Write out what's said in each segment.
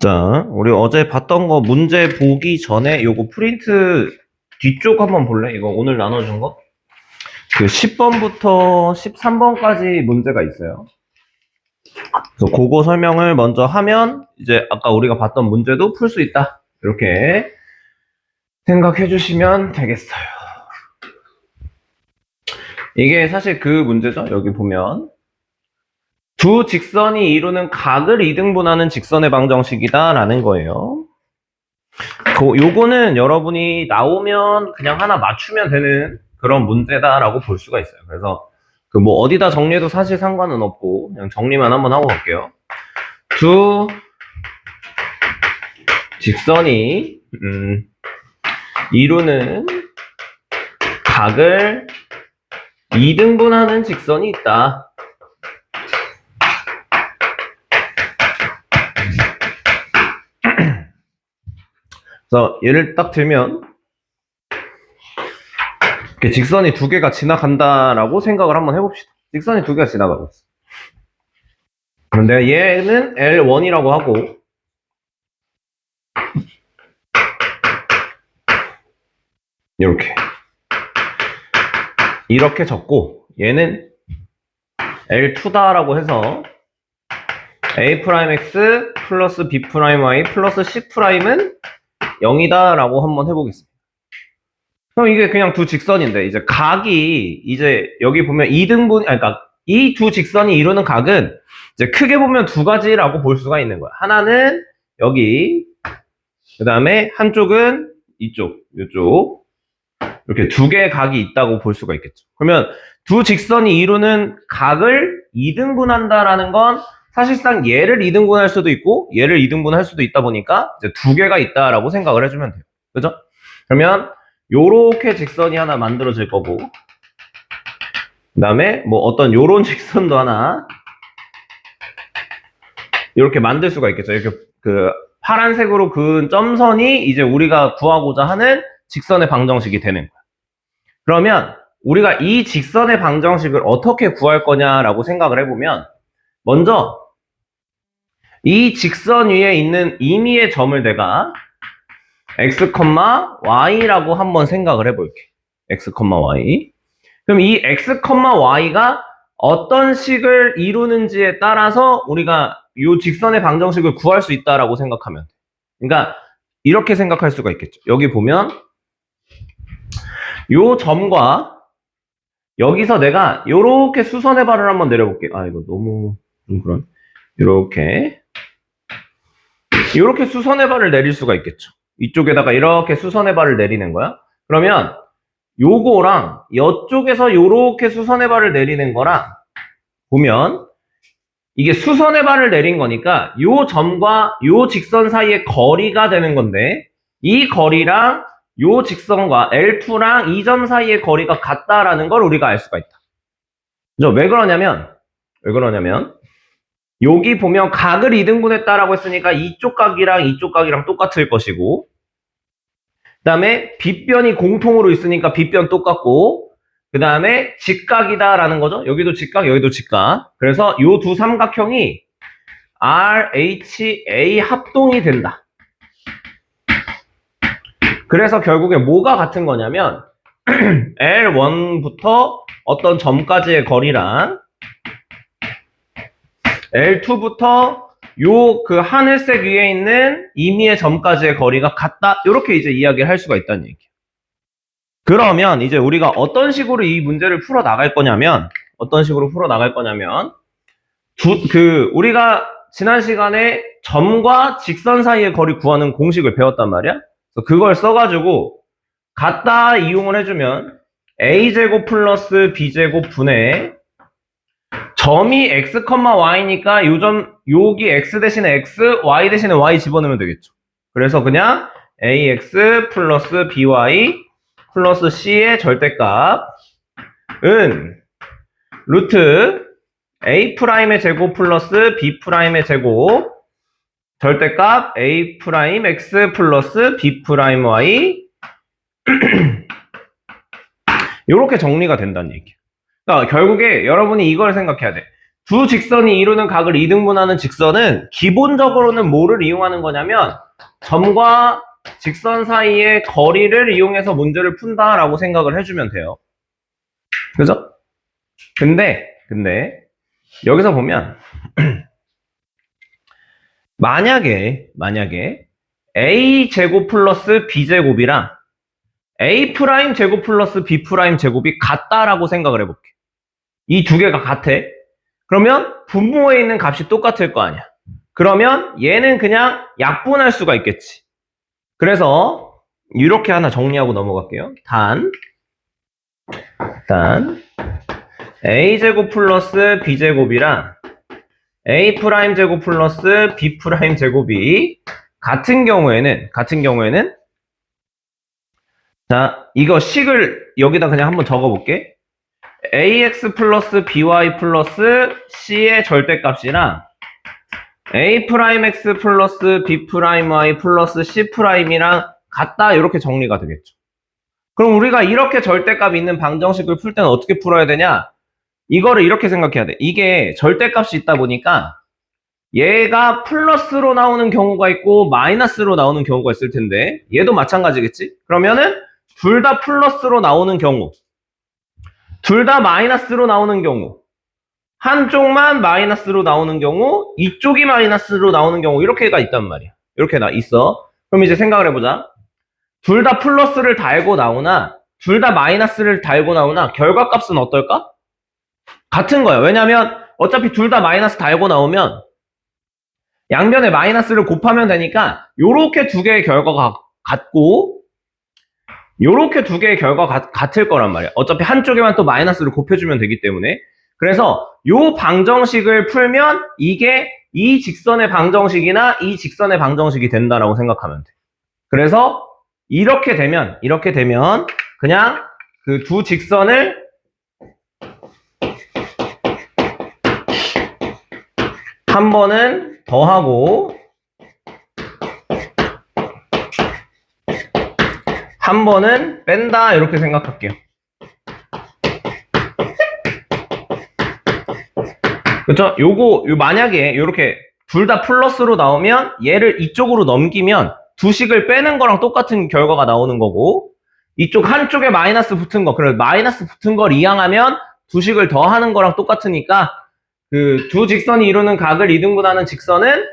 자, 우리 어제 봤던 거 문제 보기 전에 요거 프린트 뒤쪽 한번 볼래? 이거 오늘 나눠준 거? 그 10번부터 13번까지 문제가 있어요. 그래서 그거 설명을 먼저 하면 이제 아까 우리가 봤던 문제도 풀 수 있다. 이렇게 생각해 주시면 되겠어요. 이게 사실 그 문제죠. 여기 보면 두 직선이 이루는 각을 2등분하는 직선의 방정식이다 라는 거예요. 요거는 여러분이 나오면 그냥 하나 맞추면 되는 그런 문제다라고 볼 수가 있어요. 그래서 그 뭐 어디다 정리해도 사실 상관은 없고 그냥 정리만 한번 하고 갈게요. 두 직선이 이루는 각을 2등분하는 직선이 있다. 그래서 예를 딱 들면 이렇게 직선이 두 개가 지나간다라고 생각을 한번 해봅시다. 직선이 두 개가 지나가고 있어. 그런데 얘는 L1이라고 하고 이렇게 적고 얘는 L2다라고 해서 A'X 플러스 B'Y 플러스 C'은 0이다 라고 한번 해보겠습니다. 그럼 이게 그냥 두 직선인데 이제 각이 이제 여기 보면 2등분 그러니까 이 두 직선이 이루는 각은 이제 크게 보면 두 가지라고 볼 수가 있는 거야. 하나는 여기, 그 다음에 한쪽은 이쪽, 이렇게 두 개의 각이 있다고 볼 수가 있겠죠. 그러면 두 직선이 이루는 각을 2등분한다라는 건 사실상 얘를 2등분할 수도 있고 얘를 2등분할 수도 있다 보니까 이제 두 개가 있다라고 생각을 해주면 돼요. 그죠? 그러면 요렇게 직선이 하나 만들어질 거고 그 다음에 뭐 어떤 요런 직선도 하나 이렇게 만들 수가 있겠죠. 이렇게 그 파란색으로 그은 점선이 이제 우리가 구하고자 하는 직선의 방정식이 되는 거야. 그러면 우리가 이 직선의 방정식을 어떻게 구할 거냐라고 생각을 해보면 먼저 이 직선 위에 있는 임의의 점을 내가 x, y라고 한번 생각을 해볼게. x, y. 그럼 이 x, y가 어떤 식을 이루는지에 따라서 우리가 이 직선의 방정식을 구할 수 있다라고 생각하면 돼. 그러니까 이렇게 생각할 수가 있겠죠. 여기 보면 이 점과 여기서 내가 이렇게 수선의 발을 한번 내려볼게. 아 이거 너무 좀 그런. 이렇게 수선의 발을 내릴 수가 있겠죠. 이쪽에다가 이렇게 수선의 발을 내리는 거야. 그러면 요거랑 이쪽에서 이렇게 수선의 발을 내리는 거랑 보면 이게 수선의 발을 내린 거니까 요 점과 요 직선 사이의 거리가 되는 건데 이 거리랑 요 직선과 L2랑 이 점 사이의 거리가 같다라는 걸 우리가 알 수가 있다. 그죠? 왜 그러냐면 여기 보면 각을 2등분했다라고 했으니까 이쪽 각이랑 똑같을 것이고 그 다음에 빗변이 공통으로 있으니까 빗변 똑같고 그 다음에 직각이다라는 거죠. 여기도 직각, 여기도 직각. 그래서 이 두 삼각형이 RHA 합동이 된다. 그래서 결국에 뭐가 같은 거냐면 L1부터 어떤 점까지의 거리랑 L2부터 요 그 하늘색 위에 있는 임의의 점까지의 거리가 같다. 이렇게 이제 이야기를 할 수가 있다는 얘기예요. 그러면 이제 우리가 어떤 식으로 이 문제를 풀어 나갈 거냐면 우리가 지난 시간에 점과 직선 사이의 거리 구하는 공식을 배웠단 말이야. 그래서 그걸 써가지고 갖다 이용을 해주면 a제곱 플러스 b제곱 분의 점이 x, y니까 여기 x 대신에 x, y 대신에 y 집어넣으면 되겠죠. 그래서 그냥 ax 플러스 by 플러스 c의 절대값은 루트 a'의 제곱 플러스 b'의 제곱 절대값 a'x 플러스 b'y 이렇게 정리가 된다는 얘기예요. 그러니까 결국에 여러분이 이걸 생각해야 돼. 두 직선이 이루는 각을 이등분하는 직선은 기본적으로는 뭐를 이용하는 거냐면 점과 직선 사이의 거리를 이용해서 문제를 푼다라고 생각을 해주면 돼요. 그죠? 근데 여기서 보면 만약에 a제곱 플러스 b제곱이랑 a 프라임 제곱 플러스 b 프라임 제곱이 같다라고 생각을 해볼게. 이 두 개가 같아. 그러면 분모에 있는 값이 똑같을 거 아니야. 그러면 얘는 그냥 약분할 수가 있겠지. 그래서 이렇게 하나 정리하고 넘어갈게요. 단 a제곱 플러스 b제곱이랑 a 프라임 제곱 플러스 b 프라임 제곱이 같은 경우에는 자, 이거 식을 여기다 그냥 한번 적어볼게. ax 플러스 by 플러스 c의 절대값이랑 a 프라임 x 플러스 b 프라임 y 플러스 c 프라임이랑 같다 이렇게 정리가 되겠죠. 그럼 우리가 이렇게 절대값 있는 방정식을 풀 때는 어떻게 풀어야 되냐? 이거를 이렇게 생각해야 돼. 이게 절대값이 있다 보니까 얘가 플러스로 나오는 경우가 있고 마이너스로 나오는 경우가 있을 텐데 얘도 마찬가지겠지? 그러면은 둘 다 플러스로 나오는 경우, 둘 다 마이너스로 나오는 경우, 한쪽만 마이너스로 나오는 경우, 이쪽이 마이너스로 나오는 경우 이렇게가 있단 말이야. 이렇게 있어. 그럼 이제 생각을 해보자. 둘 다 플러스를 달고 나오나 둘 다 마이너스를 달고 나오나 결과값은 어떨까? 같은 거야. 왜냐면 어차피 둘 다 마이너스 달고 나오면 양변에 마이너스를 곱하면 되니까 요렇게 두 개의 결과가 같고 요렇게 두 개의 결과가 같을 거란 말이야. 어차피 한쪽에만 또 마이너스를 곱해주면 되기 때문에. 그래서 요 방정식을 풀면 이게 이 직선의 방정식이나 이 직선의 방정식이 된다라고 생각하면 돼. 그래서 이렇게 되면 그냥 그 두 직선을 한 번은 더하고 한 번은 뺀다 이렇게 생각할게요. 그쵸? 요거 만약에 이렇게 둘 다 플러스로 나오면 얘를 이쪽으로 넘기면 두 식을 빼는 거랑 똑같은 결과가 나오는 거고 이쪽 한쪽에 마이너스 붙은 거, 그래서 마이너스 붙은 걸 이항하면 두 식을 더하는 거랑 똑같으니까 그 두 직선이 이루는 각을 이등분하는 직선은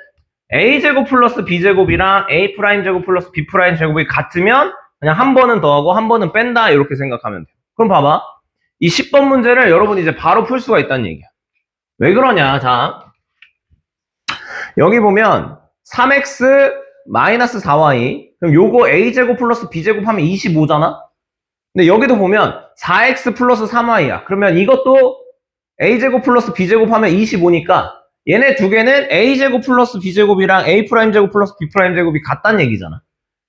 a제곱 플러스 b제곱이랑 a 프라임 제곱 플러스 b 프라임 제곱이 같으면 그냥 한 번은 더하고 한 번은 뺀다 이렇게 생각하면 돼요. 그럼 봐봐. 이 10번 문제를 여러분이 이제 바로 풀 수가 있다는 얘기야. 왜 그러냐? 자, 여기 보면 3x 마이너스 4y 그럼 요거 a제곱 플러스 b제곱 하면 25잖아? 근데 여기도 보면 4x 플러스 3y야. 그러면 이것도 a제곱 플러스 b제곱 하면 25니까 얘네 두 개는 a제곱 플러스 b제곱이랑 a 프라임 제곱 플러스 b 프라임 제곱이 같다는 얘기잖아.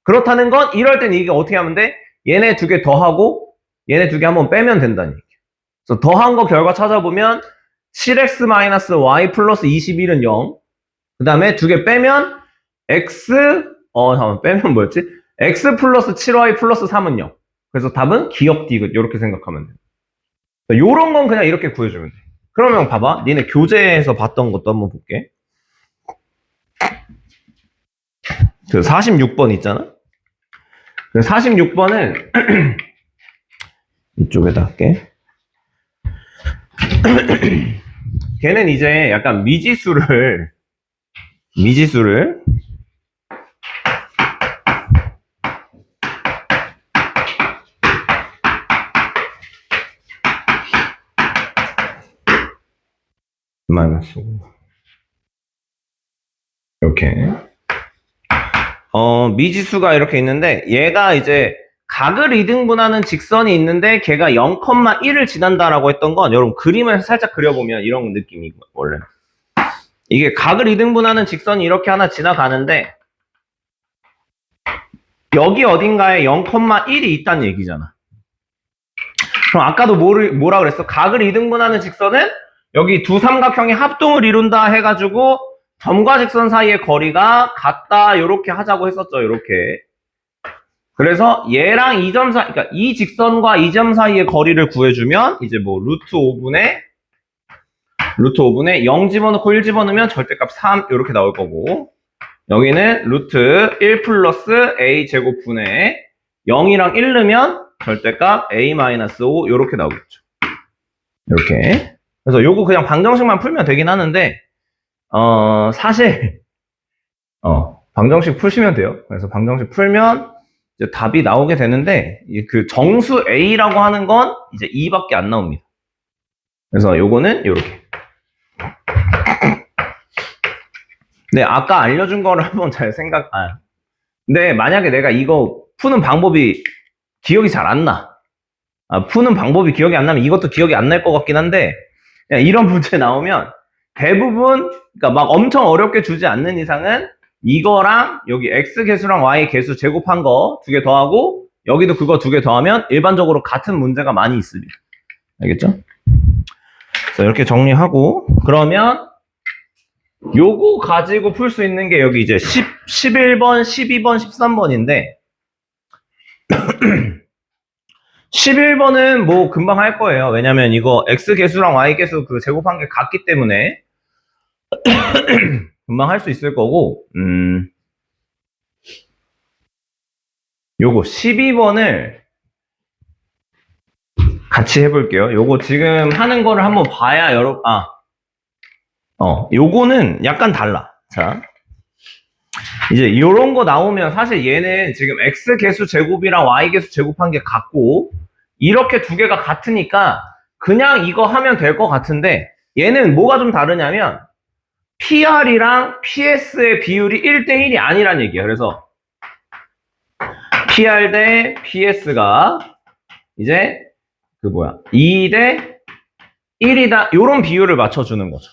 그렇다는 건 이럴 땐 이게 어떻게 하면 돼? 얘네 두 개 더하고 얘네 두 개 한번 빼면 된다는 얘기야. 그래서 더한 거 결과 찾아보면 7x-y 플러스 21은 0. 그 다음에 두 개 빼면 잠깐만, 빼면 뭐였지? x 플러스 7y 플러스 3은 0. 그래서 답은 기억 디귿. 이렇게 생각하면 돼. 요런 건 그냥 이렇게 구해주면 돼. 그러면 봐봐. 니네 교재에서 봤던 것도 한번 볼게. 그 46번 있잖아? 그 46번은 이쪽에다 할게. 걔는 이제 약간 미지수를 마이너스 이렇게 미지수가 이렇게 있는데 얘가 이제 각을 이등분하는 직선이 있는데 걔가 0,1을 지난다라고 했던 건 여러분 그림을 살짝 그려보면 이런 느낌이 원래 이게 각을 이등분하는 직선이 이렇게 하나 지나가는데 여기 어딘가에 0,1이 있다는 얘기잖아. 그럼 아까도 뭐라 그랬어? 각을 이등분하는 직선은 여기 두 삼각형이 합동을 이룬다 해가지고 점과 직선 사이의 거리가 같다 이렇게 하자고 했었죠. 이렇게. 그래서 얘랑 이 점 사이, 그러니까 이 직선과 이 점 사이의 거리를 구해주면 이제 뭐 루트 5분의 루트 5분의 0 집어넣고 1 집어넣으면 절대값 3 이렇게 나올 거고, 여기는 루트 1 플러스 a 제곱분의 0이랑 1 넣으면 절대값 a-5 이렇게 나오겠죠. 이렇게. 그래서 요거 그냥 방정식만 풀면 되긴 하는데, 사실 방정식 푸시면 돼요. 그래서 방정식 풀면 이제 답이 나오게 되는데, 그 정수 a라고 하는 건 이제 2밖에 안 나옵니다. 그래서 요거는 요렇게. 네, 아까 알려준 거를 한번 잘 근데 만약에 내가 이거 푸는 방법이 기억이 잘 안 나. 푸는 방법이 기억이 안 나면 이것도 기억이 안 날 것 같긴 한데, 그냥 이런 문제 나오면 대부분, 그러니까 막 엄청 어렵게 주지 않는 이상은 이거랑 여기 x 개수랑 y 개수 제곱한 거 2개 더하고 여기도 그거 2개 더하면 일반적으로 같은 문제가 많이 있습니다. 알겠죠? 그래서 이렇게 정리하고, 그러면 요거 가지고 풀 수 있는 게 여기 이제 11번, 12번, 13번인데 11번은 뭐 금방 할 거예요. 왜냐면 이거 x 개수랑 y 개수 그 제곱한 게 같기 때문에 금방 할 수 있을 거고, 요거 12번을 같이 해볼게요. 요거 지금 하는 거를 한번 봐야 요거는 약간 달라. 자, 이제 요런 거 나오면 사실 얘는 지금 x 개수 제곱이랑 y 개수 제곱한 게 같고 이렇게 2개가 같으니까 그냥 이거 하면 될 것 같은데, 얘는 뭐가 좀 다르냐면 PR이랑 PS의 비율이 1대1이 아니란 얘기야. 그래서 PR 대 PS가 이제 2 대 1이다. 요런 비율을 맞춰주는 거죠.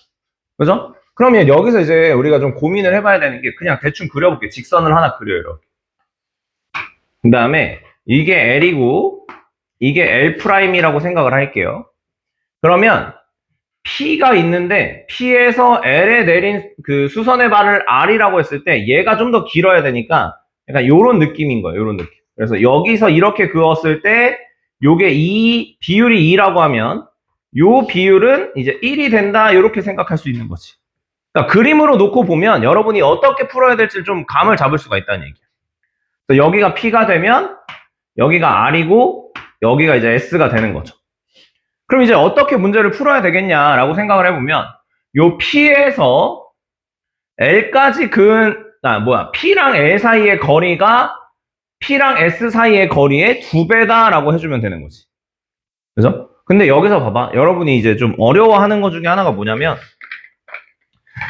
그죠? 그러면 여기서 이제 우리가 좀 고민을 해봐야 되는 게, 그냥 대충 그려볼게. 직선을 하나 그려요. 이렇게. 그 다음에 이게 L이고 이게 L'이라고 생각을 할게요. 그러면 P가 있는데 P에서 L에 내린 그 수선의 발을 R이라고 했을 때 얘가 좀 더 길어야 되니까 약간 요런 느낌인 거예요. 요런 느낌. 그래서 여기서 이렇게 그었을 때 요게 비율이 2라고 하면 요 비율은 이제 1이 된다, 이렇게 생각할 수 있는 거지. 그러니까 그림으로 놓고 보면 여러분이 어떻게 풀어야 될지 좀 감을 잡을 수가 있다는 얘기야. 그래서 여기가 P가 되면 여기가 R이고 여기가 이제 S가 되는 거죠. 그럼 이제 어떻게 문제를 풀어야 되겠냐라고 생각을 해보면, 요 P에서 L까지 P랑 L 사이의 거리가 P랑 S 사이의 거리의 2배다라고 해주면 되는 거지. 그죠? 근데 여기서 봐봐. 여러분이 이제 좀 어려워하는 것 중에 하나가 뭐냐면,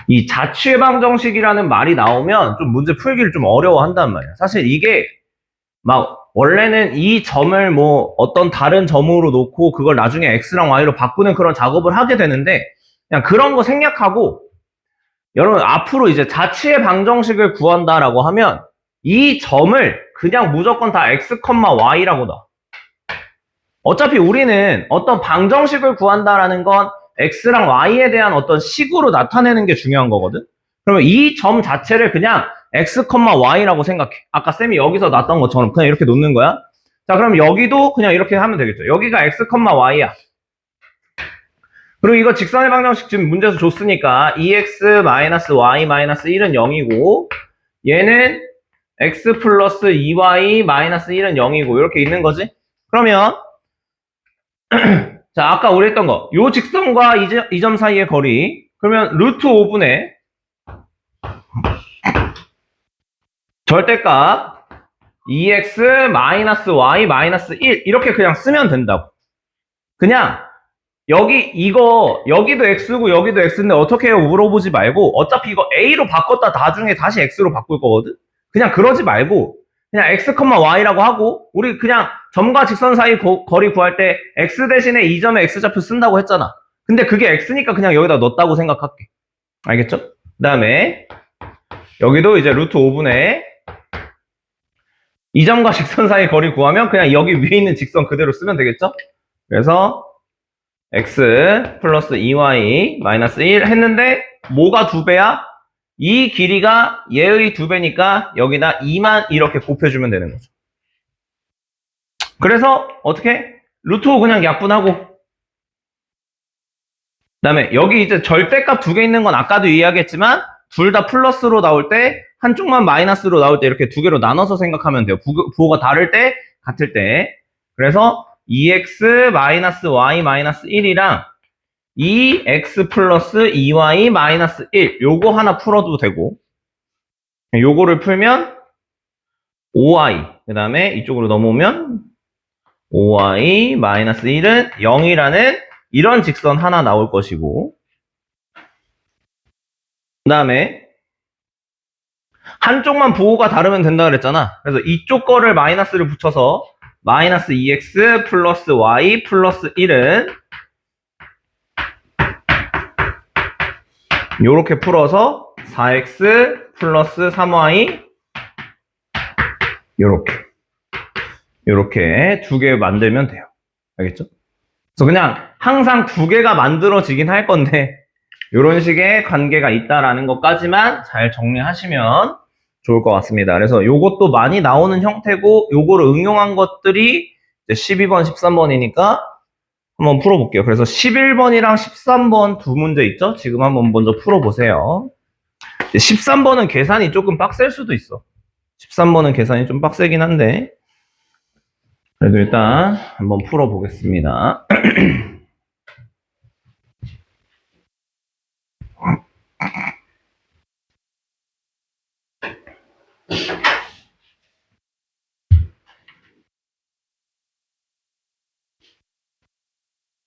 이 자취방정식이라는 말이 나오면 좀 문제 풀기를 좀 어려워한단 말이야. 사실 이게 막 원래는 이 점을 뭐 어떤 다른 점으로 놓고 그걸 나중에 x랑 y로 바꾸는 그런 작업을 하게 되는데, 그냥 그런 거 생략하고 여러분 앞으로 이제 자취의 방정식을 구한다라고 하면 이 점을 그냥 무조건 다 x, y라고 놔. 어차피 우리는 어떤 방정식을 구한다라는 건 x랑 y에 대한 어떤 식으로 나타내는 게 중요한 거거든. 그러면 이 점 자체를 그냥 x, y라고 생각해. 아까 쌤이 여기서 놨던 것처럼 그냥 이렇게 놓는 거야. 자, 그럼 여기도 그냥 이렇게 하면 되겠죠. 여기가 x, y야. 그리고 이거 직선의 방정식 지금 문제에서 줬으니까 2x y 1은 0이고 얘는 x 플러스 2y 1은 0이고 이렇게 있는 거지. 그러면 자, 아까 우리 했던 거, 요 직선과 이 점 사이의 거리, 그러면 루트 5분의 절대값 2x 마이너스 y 마이너스 1 이렇게 그냥 쓰면 된다고. 그냥 여기도 x고 여기도 x인데 어떻게 해요 물어보지 말고, 어차피 이거 a로 바꿨다 나중에 다시 x로 바꿀 거거든. 그냥 그러지 말고 그냥 x, y라고 하고, 우리 그냥 점과 직선 사이 거리 구할 때 x 대신에 이 점에 x좌표 쓴다고 했잖아. 근데 그게 x니까 그냥 여기다 넣었다고 생각할게. 알겠죠? 그 다음에 여기도 이제 루트 5분의 이 점과 직선 사이 거리 구하면 그냥 여기 위에 있는 직선 그대로 쓰면 되겠죠? 그래서 x 플러스 2y 마이너스 1 했는데 뭐가 2배야? 이 길이가 얘의 2배니까 여기다 2만 이렇게 곱해주면 되는 거죠. 그래서 어떻게? 루트 5 그냥 약분하고 그다음에 여기 이제 절대값 두 개 있는 건 아까도 이야기했지만 둘 다 플러스로 나올 때 한쪽만 마이너스로 나올 때 이렇게 두 개로 나눠서 생각하면 돼요. 부호가 다를 때 같을 때. 그래서 2x 마이너스 y 마이너스 1이랑 2x 플러스 2y 마이너스 1 요거 하나 풀어도 되고 요거를 풀면 5y 그 다음에 이쪽으로 넘어오면 5y 마이너스 1은 0이라는 이런 직선 하나 나올 것이고 그 다음에 한쪽만 부호가 다르면 된다 그랬잖아. 그래서 이쪽 거를 마이너스를 붙여서 마이너스 2x 플러스 y 플러스 1은 요렇게 풀어서 4x 플러스 3y 요렇게 두 개 만들면 돼요. 알겠죠? 그래서 그냥 항상 두 개가 만들어지긴 할 건데 이런 식의 관계가 있다라는 것까지만 잘 정리하시면 좋을 것 같습니다. 그래서 요것도 많이 나오는 형태고 요거를 응용한 것들이 이제 12번, 13번이니까 한번 풀어볼게요. 그래서 11번이랑 13번 두 문제 있죠? 지금 한번 먼저 풀어보세요. 13번은 계산이 조금 빡셀 수도 있어. 13번은 계산이 좀 빡세긴 한데 그래도 일단 한번 풀어보겠습니다.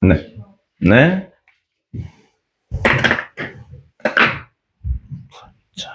네. 네. 자,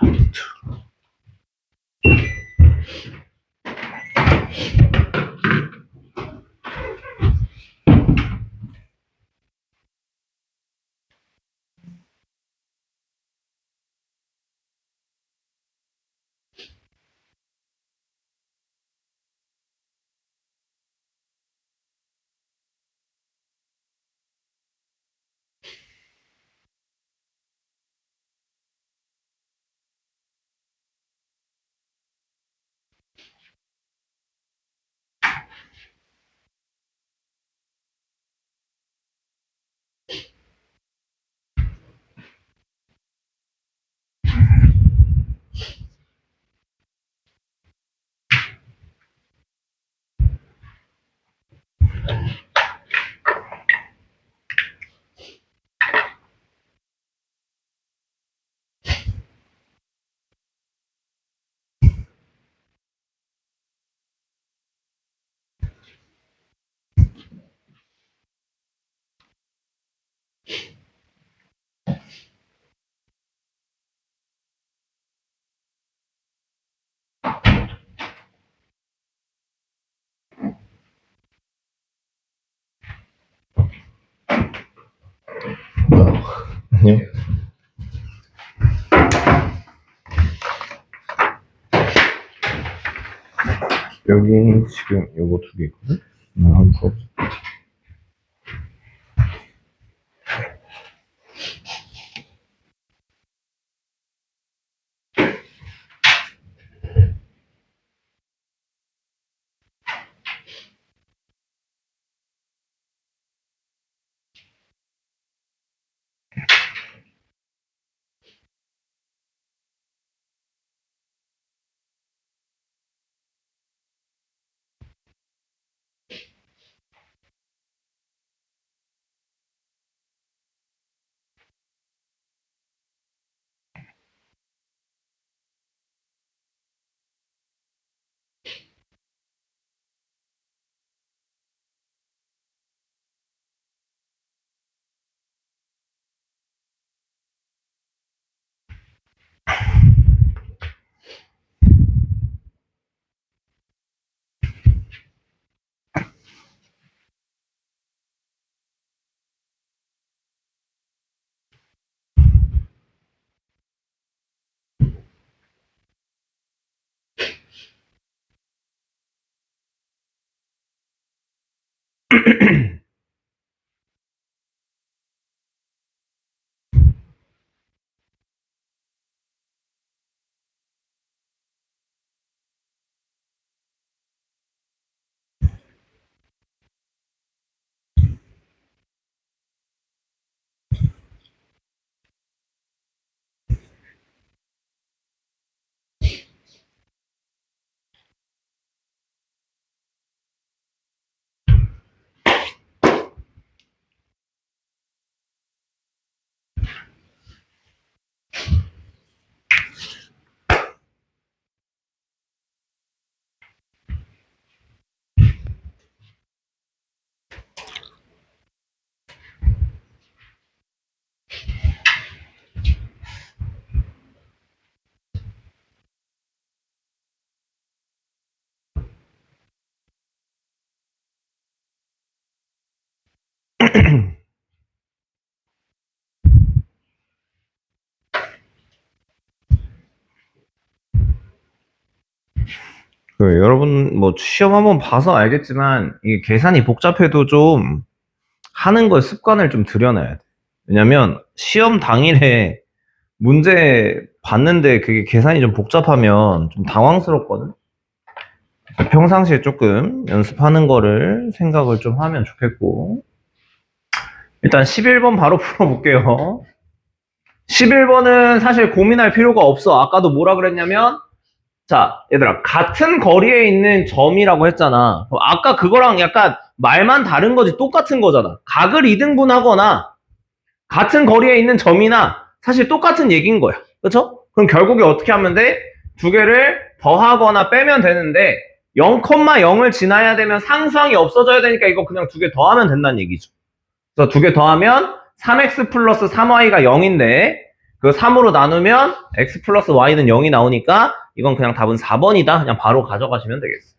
아니요. 여기 지금 요거 두 개 있거든? 한번 풀어보자. 여러분 뭐 시험 한번 봐서 알겠지만 이게 계산이 복잡해도 좀 하는 걸 습관을 좀 들여놔야 돼. 왜냐면 시험 당일에 문제 봤는데 그게 계산이 좀 복잡하면 좀 당황스럽거든. 평상시에 조금 연습하는 거를 생각을 좀 하면 좋겠고. 일단 11번 바로 풀어볼게요. 11번은 사실 고민할 필요가 없어. 아까도 뭐라 그랬냐면, 자, 얘들아, 같은 거리에 있는 점이라고 했잖아. 아까 그거랑 약간 말만 다른 거지 똑같은 거잖아. 각을 2등분 하거나 같은 거리에 있는 점이나 사실 똑같은 얘기인 거야. 그렇죠? 그럼 결국에 어떻게 하면 돼? 두 개를 더하거나 빼면 되는데 0,0을 지나야 되면 상수항이 없어져야 되니까 이거 그냥 두 개 더하면 된다는 얘기죠. 그래서 두 개 더하면 3x 플러스 3y가 0인데 그 3으로 나누면 x 플러스 y는 0이 나오니까 이건 그냥 답은 4번이다. 그냥 바로 가져가시면 되겠어요.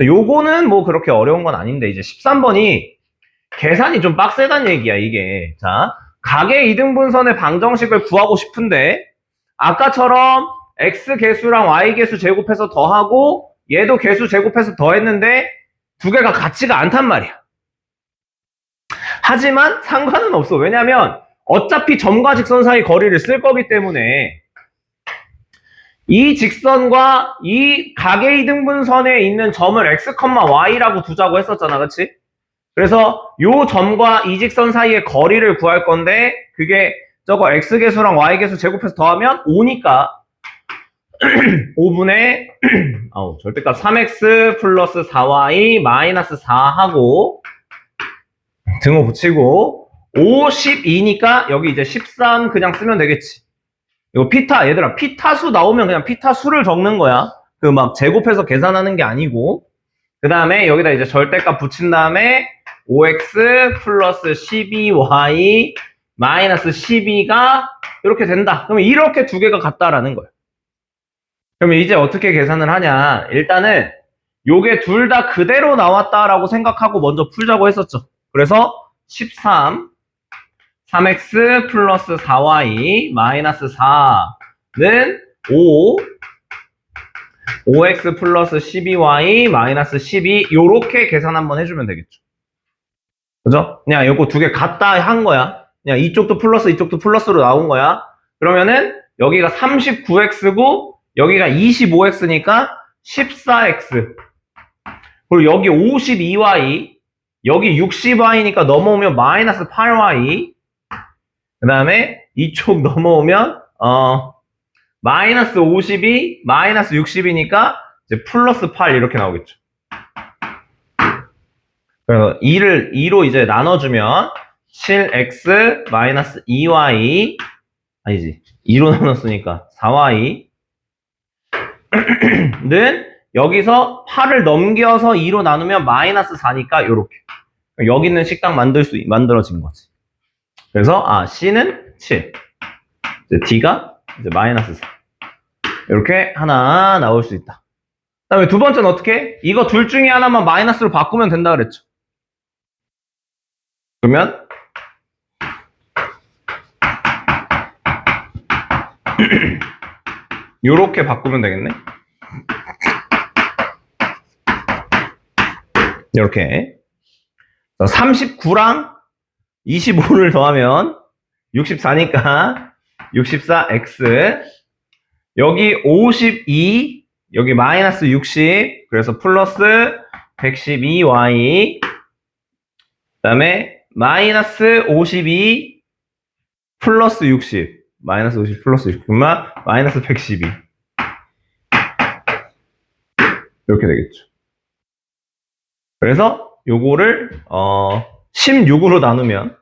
요거는 뭐 그렇게 어려운 건 아닌데 이제 13번이 계산이 좀 빡세단 얘기야 이게. 자, 각의 이등분선의 방정식을 구하고 싶은데 아까처럼 x 개수랑 y 개수 제곱해서 더하고 얘도 개수 제곱해서 더했는데 두 개가 같지가 않단 말이야. 하지만 상관은 없어. 왜냐면 어차피 점과 직선 사이 거리를 쓸 거기 때문에 이 직선과 이 각의 이등분선에 있는 점을 x, y라고 두자고 했었잖아. 그치? 그래서 요 점과 이 직선 사이의 거리를 구할 건데 그게 저거 x개수랑 y개수 제곱해서 더하면 5니까 5분의 절대값 3x 플러스 4y 마이너스 4 하고 등호 붙이고 52니까 여기 이제 13 그냥 쓰면 되겠지. 이거 피타, 얘들아 피타수 나오면 그냥 피타수를 적는 거야. 그 막 제곱해서 계산하는 게 아니고. 그 다음에 여기다 이제 절대값 붙인 다음에 5x 플러스 12y 마이너스 12가 이렇게 된다. 그러면 이렇게 두 개가 같다라는 거예요. 그러면 이제 어떻게 계산을 하냐. 일단은 요게 둘 다 그대로 나왔다라고 생각하고 먼저 풀자고 했었죠. 그래서 13 3x 플러스 4y 마이너스 4는 5x 플러스 12y 마이너스 12 요렇게 계산 한번 해주면 되겠죠. 그죠? 그냥 요거 두 개 같다 한 거야. 그냥 이쪽도 플러스 이쪽도 플러스로 나온 거야. 그러면은 여기가 39x고 여기가 25x니까 14x 그리고 여기 52y 여기 60y니까 넘어오면 마이너스 8y 그 다음에 이쪽 넘어오면 마이너스 52 마이너스 60이니까 이제 플러스 8 이렇게 나오겠죠. 그래서 2를 2로 이제 나눠주면 7x 마이너스 2y 아니지 2로 나눴으니까 4y 는 여기서 8을 넘겨서 2로 나누면 마이너스 4니까 요렇게 여기 있는 식당 만들어진 거지. 그래서 C는 7 이제 D가 이제 마이너스 4 이렇게 하나 나올 수 있다. 그 다음에 두 번째는 어떻게 해? 이거 둘 중에 하나만 마이너스로 바꾸면 된다 그랬죠. 그러면 요렇게 바꾸면 되겠네. 이렇게 39랑 25를 더하면 64니까 64x 여기 52 여기 마이너스 60 그래서 플러스 112y 그 다음에 마이너스 52 플러스 60 마이너스 50 플러스 60 그러면 마이너스 112 이렇게 되겠죠. 그래서 요거를 16으로 나누면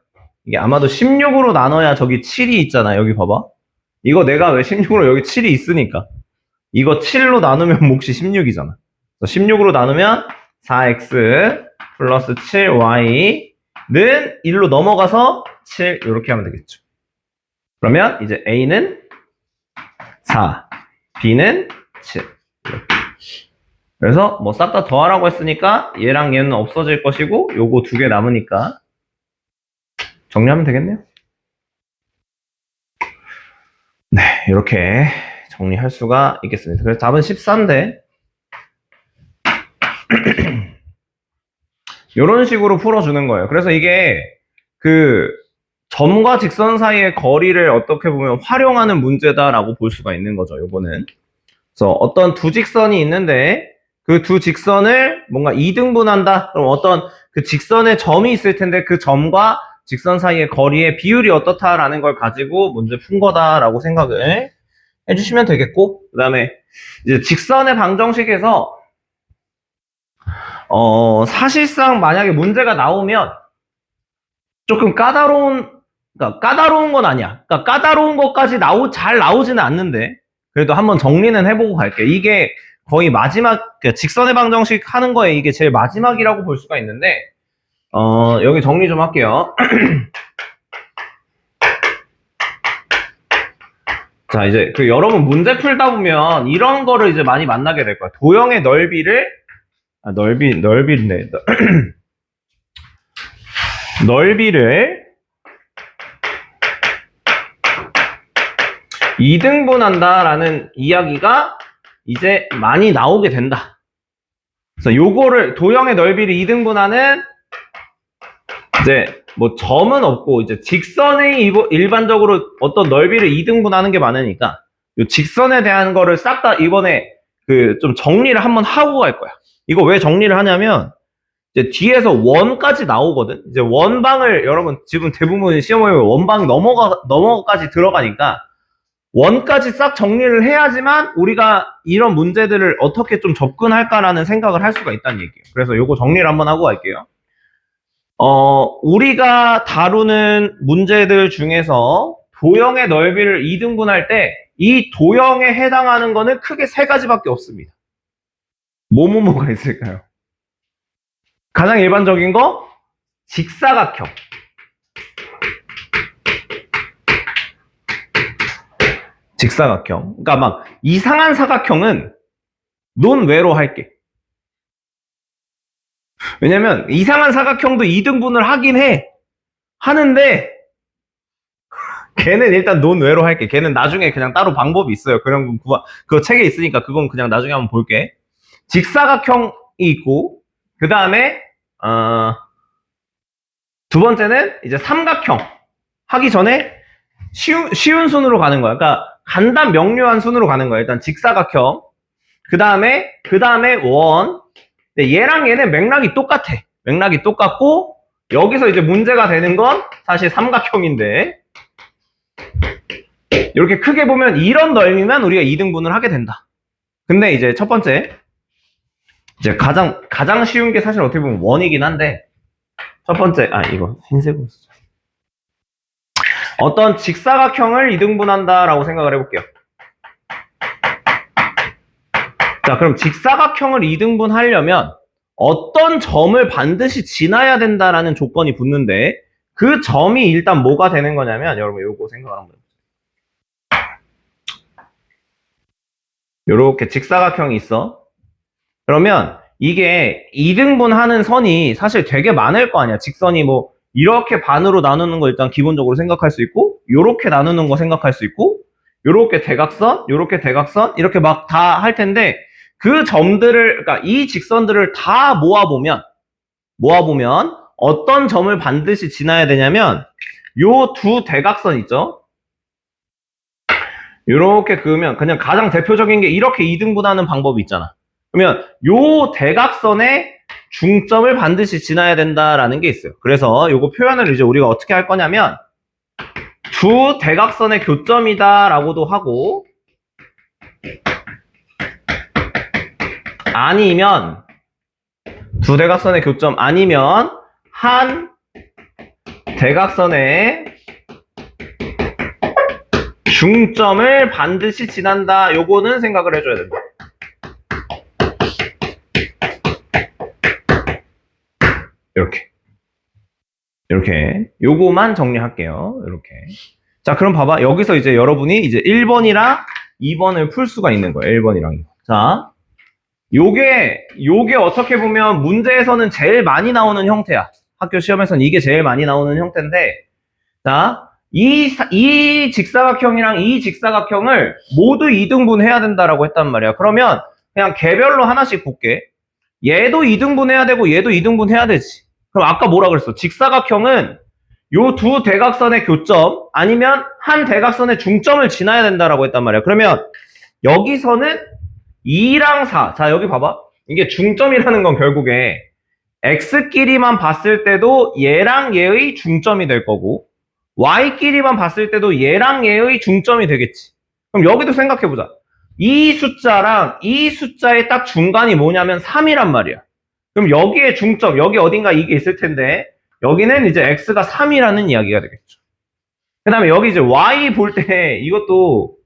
이게 아마도 16으로 나눠야 저기 7이 있잖아. 여기 봐봐. 이거 내가 왜 16으로 여기 7이 있으니까 이거 7로 나누면 몫이 16이잖아. 16으로 나누면 4x 플러스 7y는 1로 넘어가서 7 이렇게 하면 되겠죠. 그러면 이제 a는 4 b는 7 이렇게. 그래서 뭐 싹 다 더하라고 했으니까 얘랑 얘는 없어질 것이고 요거 두 개 남으니까 정리하면 되겠네요. 네, 이렇게 정리할 수가 있겠습니다. 그래서 답은 14인데 이런 식으로 풀어주는 거예요. 그래서 이게 그 점과 직선 사이의 거리를 어떻게 보면 활용하는 문제다라고 볼 수가 있는 거죠. 요거는. 그래서 어떤 두 직선이 있는데 그 두 직선을 뭔가 이등분한다. 그럼 어떤 그 직선에 점이 있을 텐데 그 점과 직선 사이의 거리의 비율이 어떻다라는 걸 가지고 문제 푼 거다라고 생각을 해주시면 되겠고, 그 다음에 이제 직선의 방정식에서 사실상 만약에 문제가 나오면 조금 그러니까 까다로운 건 아니야. 그러니까 까다로운 것까지 잘 나오지는 않는데 그래도 한번 정리는 해보고 갈게요. 이게 거의 마지막 직선의 방정식 하는 거에 이게 제일 마지막이라고 볼 수가 있는데 여기 정리 좀 할게요. 자, 이제 여러분 문제 풀다 보면 이런 거를 이제 많이 만나게 될 거야. 도형의 넓이를 넓이네. 넓이를 2등분한다라는 이야기가 이제 많이 나오게 된다. 그래서 요거를 도형의 넓이를 2등분하는 이제 뭐 점은 없고 이제 직선의 일반적으로 어떤 넓이를 2등분하는 게 많으니까 요 직선에 대한 거를 싹 다 이번에 좀 정리를 한번 하고 갈 거야. 이거 왜 정리를 하냐면 이제 뒤에서 원까지 나오거든. 이제 원방을 여러분 지금 대부분 시험에 원방이 넘어가까지 들어가니까 원까지 싹 정리를 해야지만 우리가 이런 문제들을 어떻게 좀 접근할까라는 생각을 할 수가 있다는 얘기예요. 그래서 요거 정리를 한번 하고 갈게요. 우리가 다루는 문제들 중에서 도형의 넓이를 2등분할 때 이 도형에 해당하는 거는 크게 세 가지밖에 없습니다. 뭐가 있을까요? 가장 일반적인 거 직사각형. 직사각형. 그러니까 막 이상한 사각형은 논외로 할게. 왜냐면 이상한 사각형도 2등분을 하긴 하는데 걔는 일단 논외로 할게. 걔는 나중에 그냥 따로 방법이 있어요. 그런 거 그거 책에 있으니까 그건 그냥 나중에 한번 볼게. 직사각형이 있고 그 다음에 두 번째는 이제 삼각형 하기 전에 쉬운 순으로 가는 거야. 그러니까 간단 명료한 순으로 가는 거야. 일단 직사각형. 그 다음에 원. 얘랑 얘는 맥락이 똑같아. 맥락이 똑같고 여기서 이제 문제가 되는 건 사실 삼각형인데 이렇게 크게 보면 이런 넓이면 우리가 2등분을 하게 된다. 근데 이제 첫 번째 이제 가장 쉬운 게 사실 어떻게 보면 원이긴 한데 첫 번째 이거 흰색으로 쓰자. 어떤 직사각형을 2등분한다라고 생각을 해볼게요. 자, 그럼 직사각형을 2등분 하려면 어떤 점을 반드시 지나야 된다라는 조건이 붙는데 그 점이 일단 뭐가 되는 거냐면 여러분 요거 생각을 한번 해보세요. 요렇게 직사각형이 있어. 그러면 이게 2등분 하는 선이 사실 되게 많을 거 아니야. 직선이 뭐 이렇게 반으로 나누는 거 일단 기본적으로 생각할 수 있고 요렇게 나누는 거 생각할 수 있고 요렇게 대각선, 요렇게 대각선 이렇게 막 다 할 텐데 그 점들을 그러니까 이 직선들을 다 모아보면 어떤 점을 반드시 지나야 되냐면 요 두 대각선 있죠? 요렇게 그으면 그냥 가장 대표적인 게 이렇게 2등분하는 방법이 있잖아. 그러면 요 대각선의 중점을 반드시 지나야 된다라는 게 있어요. 그래서 요거 표현을 이제 우리가 어떻게 할 거냐면 두 대각선의 교점이다라고도 하고 아니면 두 대각선의 교점 아니면 한 대각선의 중점을 반드시 지난다. 요거는 생각을 해줘야 됩니다. 이렇게 요거만 정리할게요. 이렇게. 자, 그럼 봐봐. 여기서 이제 여러분이 이제 1번이랑 2번을 풀 수가 있는 거예요. 1번이랑 2번. 자, 요게 어떻게 보면 문제에서는 제일 많이 나오는 형태야. 학교 시험에서는 이게 제일 많이 나오는 형태인데 자, 이 직사각형이랑 이 직사각형을 모두 이등분 해야 된다라고 했단 말이야. 그러면 그냥 개별로 하나씩 볼게. 얘도 이등분 해야 되고 얘도 이등분 해야 되지. 그럼 아까 뭐라 그랬어? 직사각형은 요 두 대각선의 교점 아니면 한 대각선의 중점을 지나야 된다라고 했단 말이야. 그러면 여기서는 2랑 4. 자, 여기 봐봐. 이게 중점이라는 건 결국에 x끼리만 봤을 때도 얘랑 얘의 중점이 될 거고 y끼리만 봤을 때도 얘랑 얘의 중점이 되겠지. 그럼 여기도 생각해보자. 이 숫자랑 이 숫자의 딱 중간이 뭐냐면 3이란 말이야. 그럼 여기에 중점, 여기 어딘가 이게 있을 텐데 여기는 이제 x가 3이라는 이야기가 되겠죠. 그 다음에 여기 이제 y 볼 때 이것도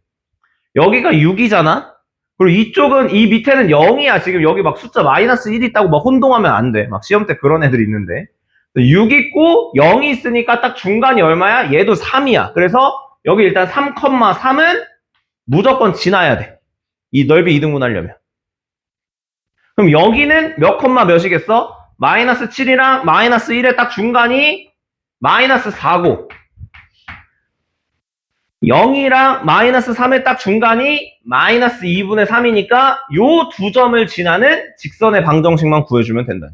여기가 6이잖아? 그리고 이쪽은 이 밑에는 0이야. 지금 여기 막 숫자 마이너스 1 있다고 막 혼동하면 안 돼. 막 시험 때 그런 애들 있는데. 6 있고 0이 있으니까 딱 중간이 얼마야? 얘도 3이야. 그래서 여기 일단 3,3은 무조건 지나야 돼. 이 넓이 이등분 하려면. 그럼 여기는 몇 컴마 몇이겠어? 마이너스 7이랑 마이너스 1의 딱 중간이 마이너스 4고 0이랑 마이너스 3의 딱 중간이 마이너스 2분의 3이니까 요 두 점을 지나는 직선의 방정식만 구해주면 된다.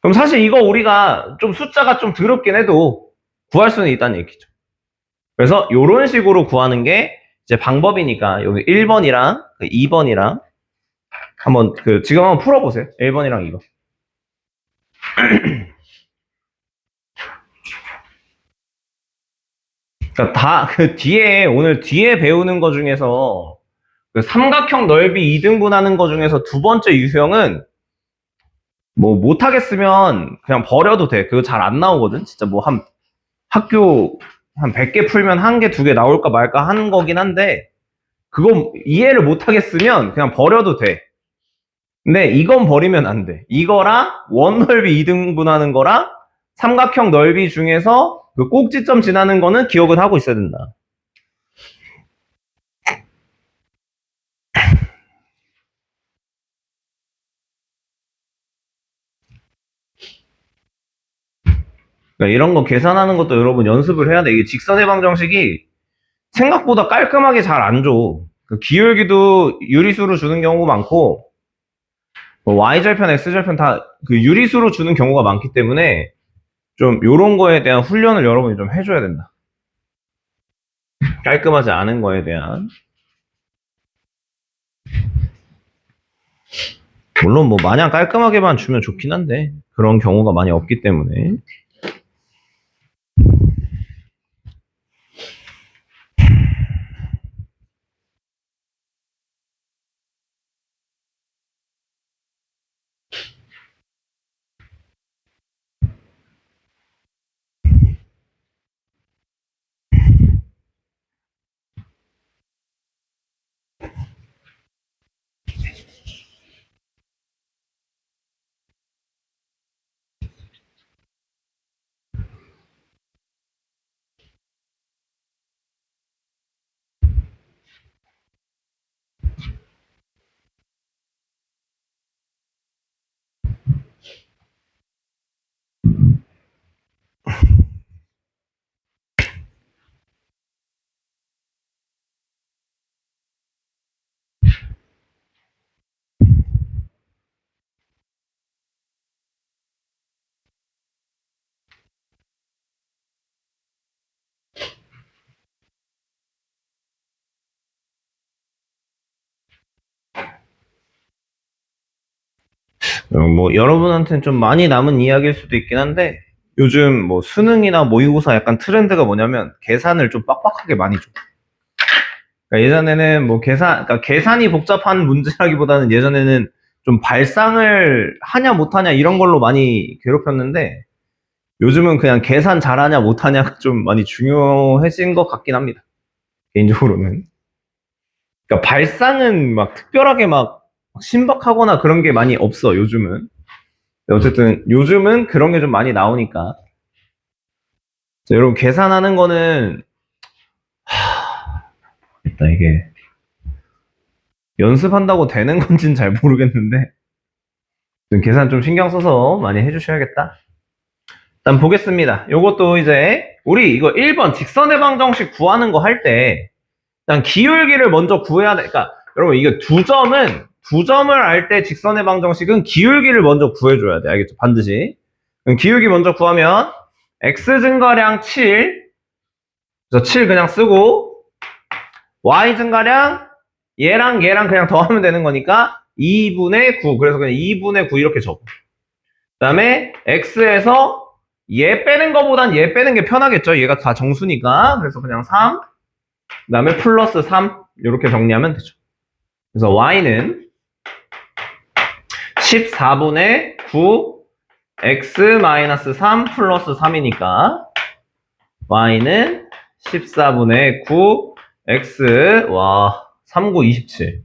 그럼 사실 이거 우리가 좀 숫자가 좀 더럽긴 해도 구할 수는 있다는 얘기죠. 그래서 요런 식으로 구하는 게 이제 방법이니까 여기 1번이랑 2번이랑 한번 지금 한번 풀어보세요. 1번이랑 2번. 그러니까 뒤에 오늘 뒤에 배우는 거 중에서 삼각형 넓이 이등분하는 거 중에서 두 번째 유형은 뭐 못하겠으면 그냥 버려도 돼. 그거 잘 안 나오거든. 진짜 뭐 학교 한 100개 풀면 1개, 2개 나올까 말까 하는 거긴 한데 그거 이해를 못하겠으면 그냥 버려도 돼. 근데 이건 버리면 안 돼. 이거랑 원넓이 이등분하는 거랑 삼각형 넓이 중에서 그 꼭지점 지나는 거는 기억은 하고 있어야 된다. 그러니까 이런 거 계산하는 것도 여러분 연습을 해야 돼. 이게 직선의 방정식이 생각보다 깔끔하게 잘 안 줘. 기울기도 유리수로 주는 경우가 많고 뭐 y절편, x절편 다 유리수로 주는 경우가 많기 때문에 좀 요런 거에 대한 훈련을 여러분이 좀 해줘야 된다. 깔끔하지 않은 거에 대한. 물론 뭐 마냥 깔끔하게만 주면 좋긴 한데 그런 경우가 많이 없기 때문에. 뭐 여러분한테는 좀 많이 남은 이야기일 수도 있긴 한데 요즘 뭐 수능이나 모의고사 약간 트렌드가 뭐냐면 계산을 좀 빡빡하게 많이 줘. 그러니까 예전에는 뭐 그러니까 계산이 복잡한 문제라기보다는 예전에는 좀 발상을 하냐 못하냐 이런 걸로 많이 괴롭혔는데 요즘은 그냥 계산 잘하냐 못하냐가 좀 많이 중요해진 것 같긴 합니다. 개인적으로는. 그러니까 발상은 막 특별하게 막 신박하거나 그런 게 많이 없어, 요즘은. 어쨌든 요즘은 그런 게 좀 많이 나오니까. 자, 여러분 계산하는 거는 일단 이게 연습한다고 되는 건지는 잘 모르겠는데 계산 좀 신경 써서 많이 해주셔야겠다. 일단 보겠습니다. 요것도 이제 우리 이거 1번 직선의 방정식 구하는 거 할 때 일단 기울기를 먼저 구해야 돼. 그러니까 여러분 이게 두 점을 알 때 직선의 방정식은 기울기를 먼저 구해줘야 돼. 알겠죠? 반드시. 그럼 기울기 먼저 구하면 x 증가량 7, 그래서 7 그냥 쓰고 y 증가량 얘랑 그냥 더하면 되는 거니까 2분의 9. 그래서 그냥 2분의 9 이렇게 적어. 그 다음에 x에서 얘 빼는 거보단 얘 빼는 게 편하겠죠. 얘가 다 정수니까. 그래서 그냥 3. 그 다음에 플러스 3. 이렇게 정리하면 되죠. 그래서 y는 14분의 9 x-3 플러스 3이니까 y는 14분의 9 x 39 27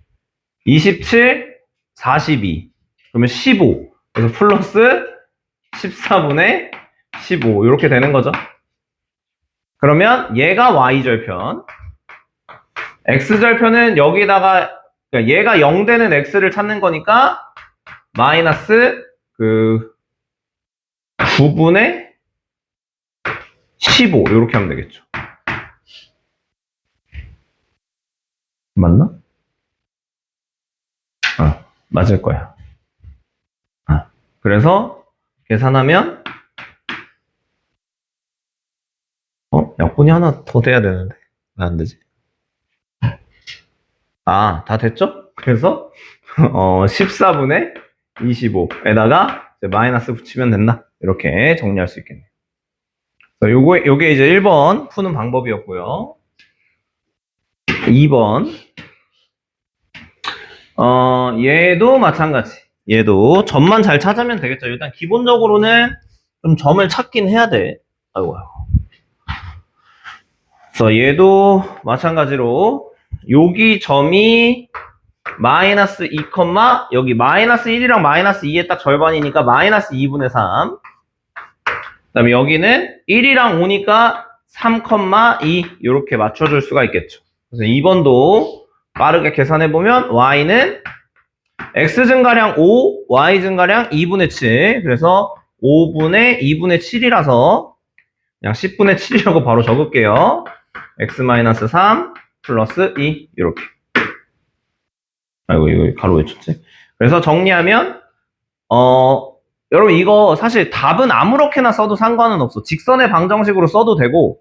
27 42 그러면 15 그래서 플러스 14분의 15 이렇게 되는 거죠. 그러면 얘가 y절편, x절편은 여기다가 그러니까 얘가 0 되는 x를 찾는 거니까 마이너스 9분의 15 이렇게 하면 되겠죠. 맞나? 맞을 거야. 그래서 계산하면 약분이 하나 더 돼야 되는데 왜 안 되지? 다 됐죠? 그래서 14분의 25에다가 마이너스 붙이면 된다. 이렇게 정리할 수 있겠네요. 요게 이제 1번 푸는 방법이었고요. 2번 얘도 마찬가지. 얘도 점만 잘 찾으면 되겠죠. 일단 기본적으로는 좀 점을 찾긴 해야 돼. 아이고. 그래서 얘도 마찬가지로 여기 점이 마이너스 2, 여기 마이너스 1이랑 마이너스 2의 딱 절반이니까 마이너스 2분의 3. 그 다음에 여기는 1이랑 5니까 3,2 이렇게 맞춰줄 수가 있겠죠. 그래서 2번도 빠르게 계산해보면 y는 x 증가량 5, y 증가량 2분의 7. 그래서 5분의 2분의 7이라서 그냥 10분의 7이라고 바로 적을게요. x-3 플러스 2 이렇게. 아이고 이거 가로 왜 쳤지? 그래서 정리하면 여러분 이거 사실 답은 아무렇게나 써도 상관은 없어. 직선의 방정식으로 써도 되고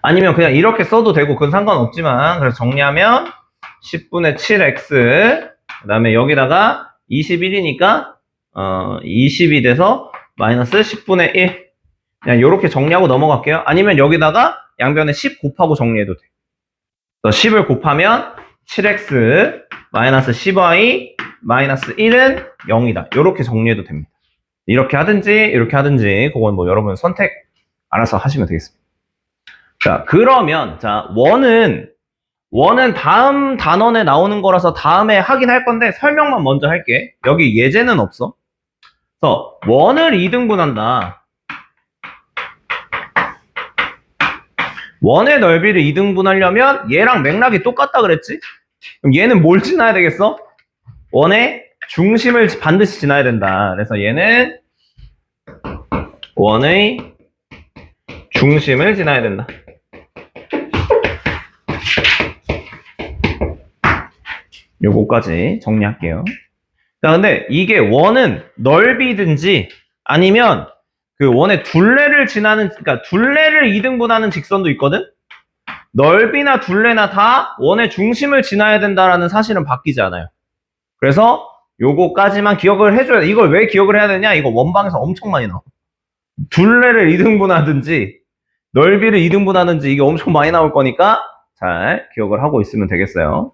아니면 그냥 이렇게 써도 되고 그건 상관없지만 그래서 정리하면 10분의 7x 그 다음에 여기다가 21이니까 20이 돼서 마이너스 10분의 1 그냥 이렇게 정리하고 넘어갈게요. 아니면 여기다가 양변에 10 곱하고 정리해도 돼. 그래서 10을 곱하면 7x 마이너스 10y 마이너스 1은 0이다. 이렇게 정리해도 됩니다. 이렇게 하든지 그건 뭐 여러분 선택 알아서 하시면 되겠습니다. 자, 그러면 원은 다음 단원에 나오는 거라서 다음에 하긴 할 건데 설명만 먼저 할게. 여기 예제는 없어. 그래서 원을 2등분한다. 원의 넓이를 2등분하려면 얘랑 맥락이 똑같다 그랬지? 그럼 얘는 뭘 지나야 되겠어? 원의 중심을 반드시 지나야 된다. 그래서 얘는 원의 중심을 지나야 된다. 요거까지 정리할게요. 자, 근데 이게 원은 넓이든지 아니면 그 원의 둘레를 지나는, 그러니까 둘레를 2등분하는 직선도 있거든? 넓이나 둘레나 다 원의 중심을 지나야 된다라는 사실은 바뀌지 않아요. 그래서 요거까지만 기억을 해줘야 돼. 이걸 왜 기억을 해야 되냐? 이거 원방에서 엄청 많이 나와. 둘레를 2등분하든지 넓이를 2등분하든지 이게 엄청 많이 나올 거니까 잘 기억을 하고 있으면 되겠어요.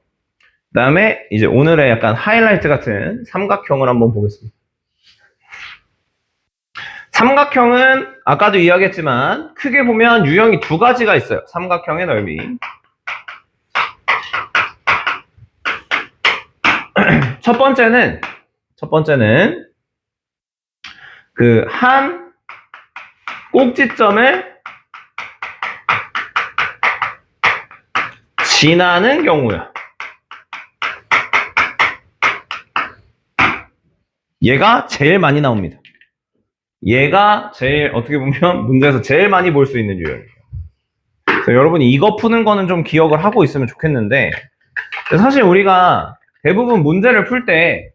그 다음에 이제 오늘의 약간 하이라이트 같은 삼각형을 한번 보겠습니다. 삼각형은 아까도 이야기했지만 크게 보면 유형이 두 가지가 있어요. 삼각형의 넓이. 첫 번째는 그 한 꼭지점을 지나는 경우야. 얘가 제일 많이 나옵니다. 얘가 제일 어떻게 보면 문제에서 제일 많이 볼 수 있는 유형이에요. 그래서 여러분이 이거 푸는 거는 좀 기억을 하고 있으면 좋겠는데, 사실 우리가 대부분 문제를 풀 때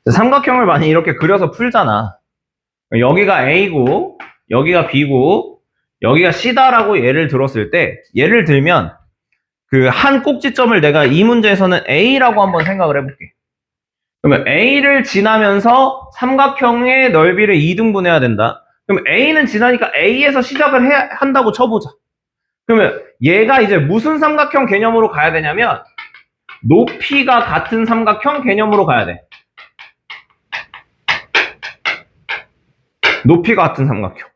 삼각형을 많이 이렇게 그려서 풀잖아. 여기가 A고 여기가 B고 여기가 C다라고 예를 들었을 때, 예를 들면 그 한 꼭지점을 내가 이 문제에서는 A라고 한번 생각을 해볼게. 그러면 A를 지나면서 삼각형의 넓이를 2등분해야 된다. 그럼 A는 지나니까 A에서 시작을 한다고 쳐보자. 그러면 얘가 이제 무슨 삼각형 개념으로 가야 되냐면 높이가 같은 삼각형 개념으로 가야 돼. 높이가 같은 삼각형.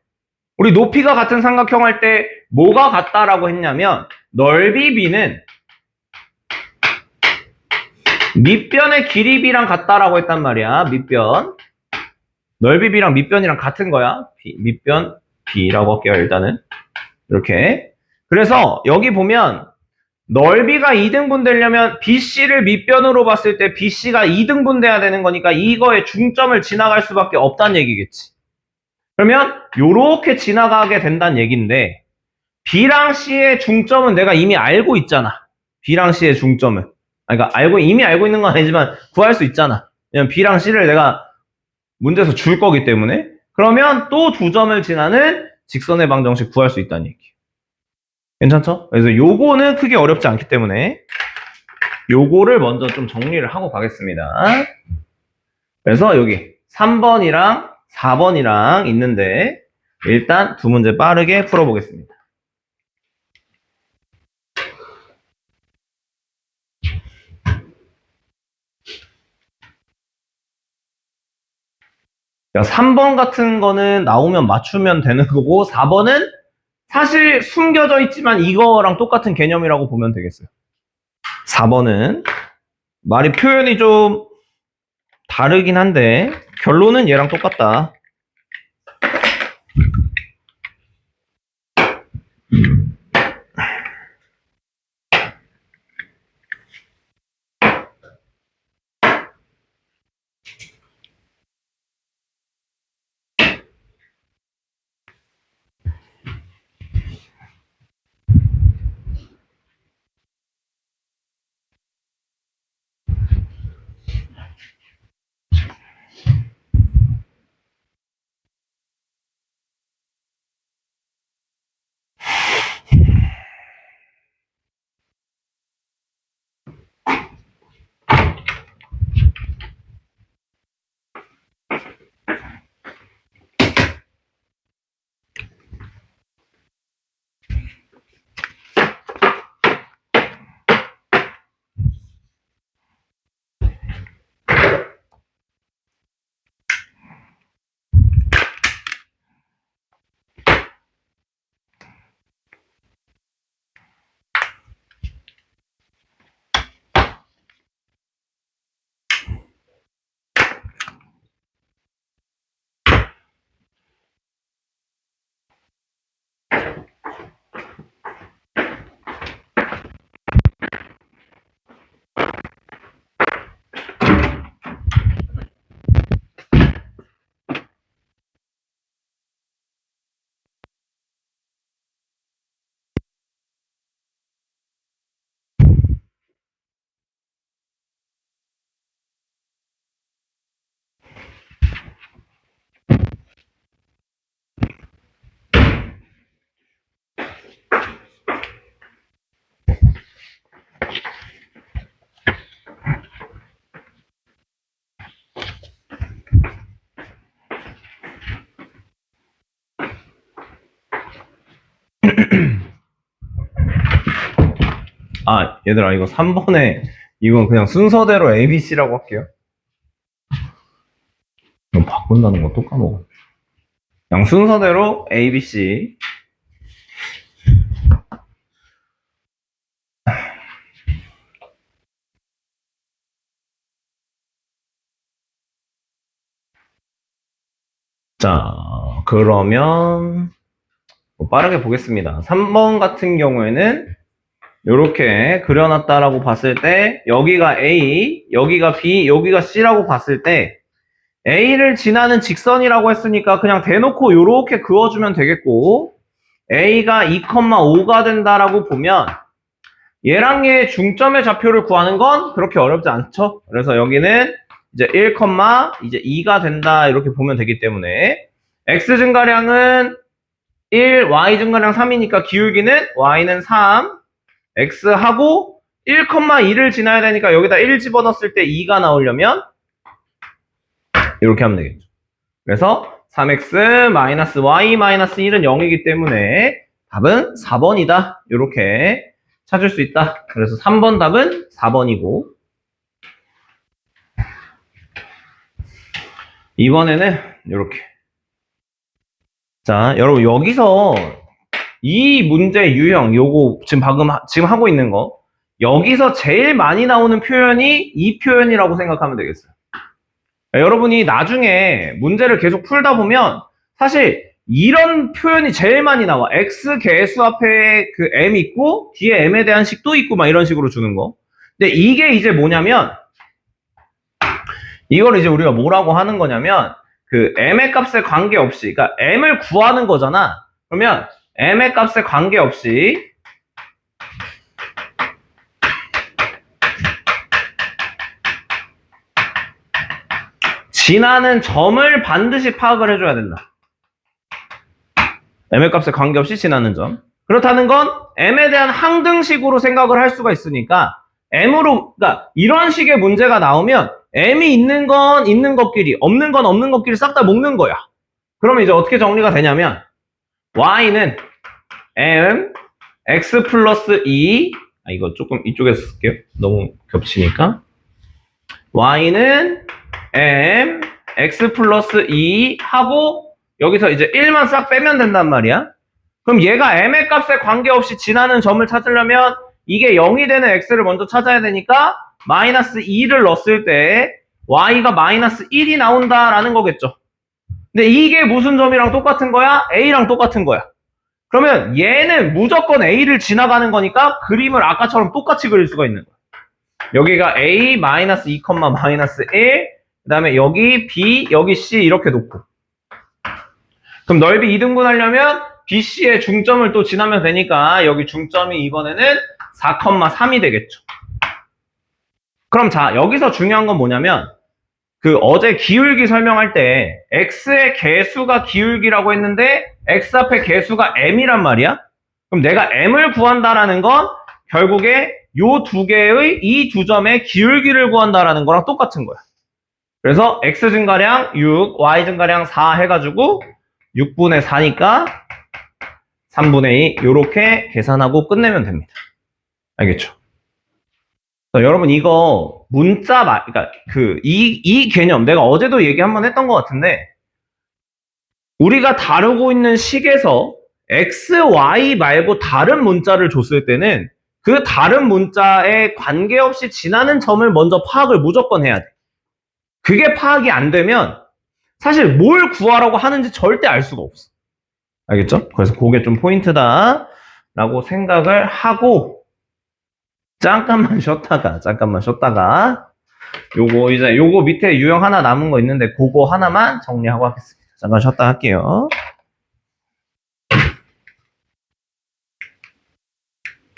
우리 높이가 같은 삼각형 할 때 뭐가 같다라고 했냐면 넓이 B는 밑변의 길이 B랑 같다라고 했단 말이야. 밑변. 넓이 B랑 밑변이랑 같은 거야. 밑변 B라고 할게요. 일단은. 이렇게. 그래서 여기 보면 넓이가 2등분 되려면 BC를 밑변으로 봤을 때 BC가 2등분 돼야 되는 거니까 이거의 중점을 지나갈 수밖에 없다는 얘기겠지. 그러면 요렇게 지나가게 된다는 얘기인데 B랑 C의 중점은 내가 이미 알고 있잖아. B랑 C의 중점은. 그러니까 이미 알고 있는 건 아니지만 구할 수 있잖아. 왜냐면 B랑 C를 내가 문제에서 줄 거기 때문에. 그러면 또 두 점을 지나는 직선의 방정식 구할 수 있다는 얘기. 괜찮죠? 그래서 요거는 크게 어렵지 않기 때문에 요거를 먼저 좀 정리를 하고 가겠습니다. 그래서 여기 3번이랑 4번이랑 있는데 일단 두 문제 빠르게 풀어보겠습니다. 야, 3번 같은 거는 나오면 맞추면 되는 거고 4번은 사실 숨겨져 있지만 이거랑 똑같은 개념이라고 보면 되겠어요. 4번은 말이 표현이 좀 다르긴 한데 결론은 얘랑 똑같다. 얘들아 이거 3번에 이건 그냥 순서대로 ABC라고 할게요. 이건 바꾼다는 거 또 까먹어. 그냥 순서대로 ABC. 자, 그러면 빠르게 보겠습니다. 3번 같은 경우에는 이렇게 그려놨다라고 봤을 때 여기가 A, 여기가 B, 여기가 C라고 봤을 때 A를 지나는 직선이라고 했으니까 그냥 대놓고 요렇게 그어주면 되겠고, A가 2,5가 된다라고 보면 얘랑 얘의 중점의 좌표를 구하는 건 그렇게 어렵지 않죠? 그래서 여기는 이제 1, 이제 2가 된다 이렇게 보면 되기 때문에 X 증가량은 1, Y 증가량 3이니까 기울기는 Y는 3, X하고 1,2를 지나야 되니까 여기다 1 집어넣었을 때 2가 나오려면 이렇게 하면 되겠죠. 그래서 3x y 1은 0이기 때문에 답은 4번이다. 이렇게 찾을 수 있다. 그래서 3번 답은 4번이고, 이번에는 이렇게. 자, 여러분 여기서 이 문제 유형 요거 지금 하고 있는 거, 여기서 제일 많이 나오는 표현이 이 표현이라고 생각하면 되겠어요. 여러분이 나중에 문제를 계속 풀다 보면 사실 이런 표현이 제일 많이 나와. x 개수 앞에 그 m 있고 뒤에 m에 대한 식도 있고 막 이런 식으로 주는 거. 근데 이게 이제 뭐냐면, 이걸 이제 우리가 뭐라고 하는 거냐면 그 m의 값에 관계없이, 그러니까 m을 구하는 거잖아. 그러면 m의 값에 관계없이 지나는 점을 반드시 파악을 해줘야 된다. m의 값에 관계없이 지나는 점. 그렇다는 건 m에 대한 항등식으로 생각을 할 수가 있으니까 m으로, 그러니까 이런 식의 문제가 나오면 m이 있는 건 있는 것끼리, 없는 건 없는 것끼리 싹 다 묶는 거야. 그러면 이제 어떻게 정리가 되냐면 y는 m x 플러스 2, 이거 조금 이쪽에서 쓸게요. 너무 겹치니까. y는 m x 플러스 2 하고 여기서 이제 1만 싹 빼면 된단 말이야. 그럼 얘가 m의 값에 관계없이 지나는 점을 찾으려면 이게 0이 되는 x를 먼저 찾아야 되니까 마이너스 2를 넣었을 때 y가 마이너스 1이 나온다라는 거겠죠. 근데 이게 무슨 점이랑 똑같은 거야? a랑 똑같은 거야. 그러면 얘는 무조건 a를 지나가는 거니까 그림을 아까처럼 똑같이 그릴 수가 있는 거야. 여기가 a 마이너스 2, 마이너스 1, 그 다음에 여기 b, 여기 c 이렇게 놓고, 그럼 넓이 2등분 하려면 BC의 중점을 또 지나면 되니까 여기 중점이 이번에는 4,3이 되겠죠. 그럼 자, 여기서 중요한 건 뭐냐면 그 어제 기울기 설명할 때 X의 개수가 기울기라고 했는데 X 앞에 개수가 M이란 말이야. 그럼 내가 M을 구한다라는 건 결국에 요 두 개의 이 두 점의 기울기를 구한다라는 거랑 똑같은 거야. 그래서 X 증가량 6, Y 증가량 4 해가지고 6분의 4니까 3분의 2 요렇게 계산하고 끝내면 됩니다. 알겠죠? 여러분 이거 문자 그러니까 이 개념 내가 어제도 얘기 한번 했던 것 같은데, 우리가 다루고 있는 식에서 x, y 말고 다른 문자를 줬을 때는 그 다른 문자에 관계없이 지나는 점을 먼저 파악을 무조건 해야 돼. 그게 파악이 안 되면 사실 뭘 구하라고 하는지 절대 알 수가 없어. 알겠죠? 그래서 그게 좀 포인트다 라고 생각을 하고 잠깐만 쉬었다가 요거 밑에 유형 하나 남은 거 있는데 그거 하나만 정리하고 하겠습니다. 잠깐 쉬었다 할게요.